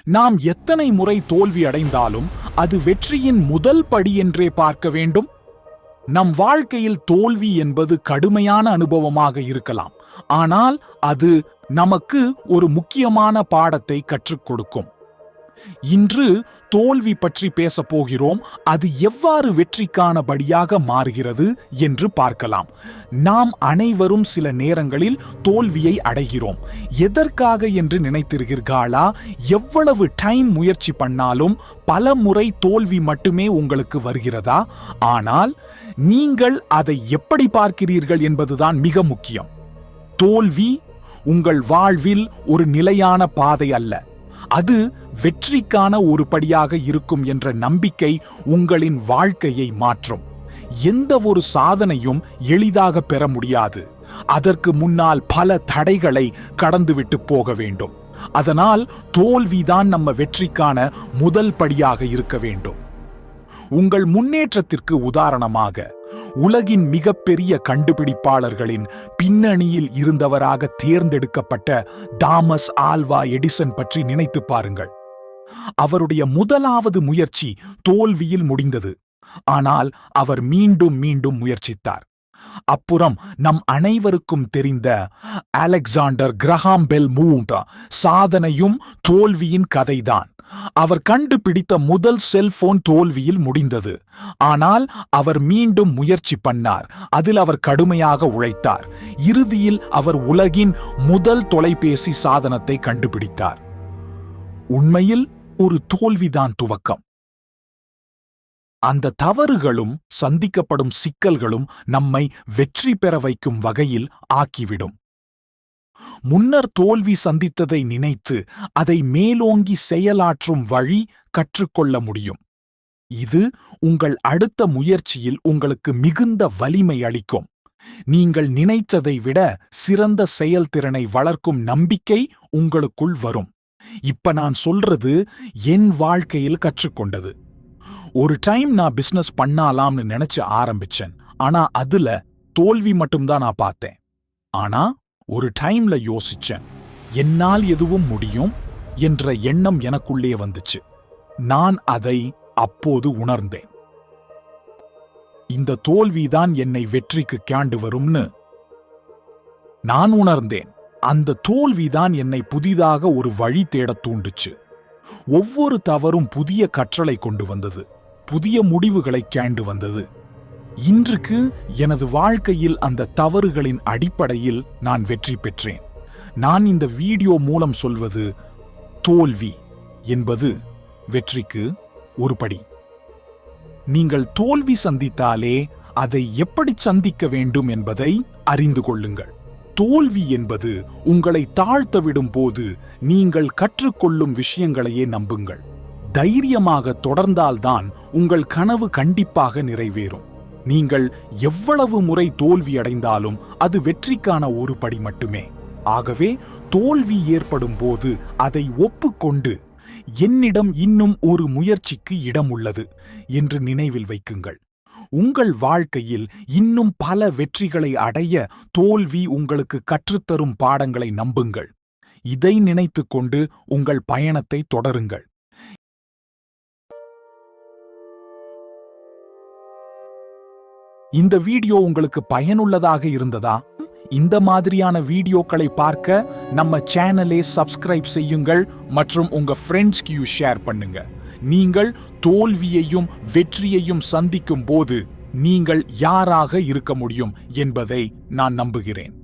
நாம் எத்தனை முறை தோல்வி அடைந்தாலும் அது வெற்றியின் முதல் படி என்றே பார்க்க வேண்டும். நம் வாழ்க்கையில் தோல்வி என்பது கடுமையான அனுபவமாக இருக்கலாம், ஆனால் அது நமக்கு ஒரு முக்கியமான பாடத்தை கற்றுக் கொடுக்கும். இன்று தோல்வி பற்றி பேசப் போகிறோம். அது எவ்வாறு வெற்றிக்கான படியாக மாறுகிறது என்று பார்க்கலாம். நாம் அனைவரும் சில நேரங்களில் தோல்வியை அடைகிறோம். எதற்காக என்று நினைத்திருக்கிறீர்களா? எவ்வளவு டைம் முயற்சி பண்ணாலும் பல முறை தோல்வி மட்டுமே உங்களுக்கு வருகிறதா? ஆனால் நீங்கள் அதை எப்படி பார்க்கிறீர்கள் என்பதுதான் மிக முக்கியம். தோல்வி உங்கள் வாழ்வில் ஒரு நிலையான பாதை அல்ல, அது வெற்றிக்கான ஒரு படியாக இருக்கும் என்ற நம்பிக்கை உங்களின் வாழ்க்கையை மாற்றும். எந்த ஒரு சாதனையும் எளிதாக பெற முடியாது. அதற்கு முன்னால் பல தடைகளை கடந்துவிட்டு போக வேண்டும். அதனால் தோல்விதான் நம்ம வெற்றிக்கான முதல் படியாக இருக்க வேண்டும். உங்கள் முன்னேற்றத்திற்கு உதாரணமாக உலகின் மிகப்பெரிய கண்டுபிடிப்பாளர்களின் பின்னணியில் இருந்தவராக தேர்ந்தெடுக்கப்பட்ட தாமஸ் ஆல்வா எடிசன் பற்றி நினைத்து பாருங்கள். அவருடைய முதலாவது முயற்சி தோல்வியில் முடிந்தது. ஆனால் அவர் மீண்டும் மீண்டும் முயற்சித்தார். அப்புறம் நம் அனைவருக்கும் தெரிந்த அலெக்சாண்டர் கிரஹாம் பெல் மூண்ட் சாதனையும் தோல்வியின் கதைதான். அவர் கண்டுபிடித்த முதல் செல்போன் தோல்வியில் முடிந்தது. ஆனால் அவர் மீண்டும் முயற்சி பண்ணார். அதில் அவர் கடுமையாக உழைத்தார். இறுதியில் அவர் உலகின் முதல் தொலைபேசி சாதனத்தை கண்டுபிடித்தார். உண்மையில் ஒரு தோல்விதான் துவக்கம். அந்த தவறுகளும் சந்திக்கப்படும் சிக்கல்களும் நம்மை வெற்றி பெற வைக்கும் வகையில் ஆக்கிவிடும். முன்னர் தோல்வி சந்தித்ததை நினைத்து அதை மேலோங்கி செயலாற்றும் வழி கற்றுக்கொள்ள முடியும். இது உங்கள் அடுத்த முயற்சியில் உங்களுக்கு மிகுந்த வலிமை அளிக்கும். நீங்கள் நினைத்ததை விட சிறந்த செயல்திறனை வளர்க்கும் நம்பிக்கை உங்களுக்குள் வரும். இப்ப நான் சொல்றது என் வாழ்க்கையில் கற்றுக்கொண்டது. ஒரு டைம் நான் பிசினஸ் பண்ணலாம்னு நினைச்சு ஆரம்பிச்சேன். ஆனா அதுல தோல்வி மட்டும்தான் நான் பார்த்தேன். ஆனா ஒரு டைம்ல யோசிச்சேன், என்னால் எதுவும் முடியும் என்ற எண்ணம் எனக்குள்ளே வந்துச்சு. நான் அதை அப்போது உணர்ந்தேன். இந்த தோல்விதான் என்னை வெற்றிக்கு கொண்டு வரும்னு நான் உணர்ந்தேன். அந்த தோல்விதான் என்னை புதிதாக ஒரு வழி தேடத் தூண்டுச்சு. ஒவ்வொரு தவறும் புதிய கற்றலை கொண்டு வந்தது, புதிய முடிவுகளை கொண்டு வந்தது. இன்றுக்கு எனது வாழ்க்கையில் அந்த தவறுகளின் அடிப்படையில் நான் வெற்றி பெற்றேன். நான் இந்த வீடியோ மூலம் சொல்வது, தோல்வி என்பது வெற்றிக்கு ஒரு படி. நீங்கள் தோல்வி சந்தித்தாலே அதை எப்படி சந்திக்க வேண்டும் என்பதை அறிந்து கொள்ளுங்கள். தோல்வி என்பது உங்களை தாழ்த்தவிடும் போது நீங்கள் கற்றுக்கொள்ளும் விஷயங்களையே நம்புங்கள். தைரியமாக தொடர்ந்தால்தான் உங்கள் கனவு கண்டிப்பாக நிறைவேறும். நீங்கள் எவ்வளவு முறை தோல்வி அடைந்தாலும் அது வெற்றிக்கான ஒரு படி மட்டுமே. ஆகவே தோல்வி ஏற்படும் போது அதை ஒப்புக்கொண்டு, என்னிடம் இன்னும் ஒரு முயற்சிக்கு இடம் உள்ளது என்று நினைவில் வைக்குங்கள். உங்கள் வாழ்க்கையில் இன்னும் பல வெற்றிகளை அடைய தோல்வி உங்களுக்கு கற்றுத்தரும் பாடங்களை நம்புங்கள். இதை நினைத்துக்கொண்டு உங்கள் பயணத்தை தொடருங்கள். இந்த வீடியோ உங்களுக்கு பயனுள்ளதாக இருந்ததா? இந்த மாதிரியான வீடியோக்களை பார்க்க நம்ம சேனலை சப்ஸ்கிரைப் செய்யுங்கள் மற்றும் உங்க ஃப்ரெண்ட்ஸ்க்கு ஷேர் பண்ணுங்க. நீங்கள் தோல்வியையும் வெற்றியையும் சந்திக்கும் போது நீங்கள் யாராக இருக்க முடியும் என்பதை நான் நம்புகிறேன்.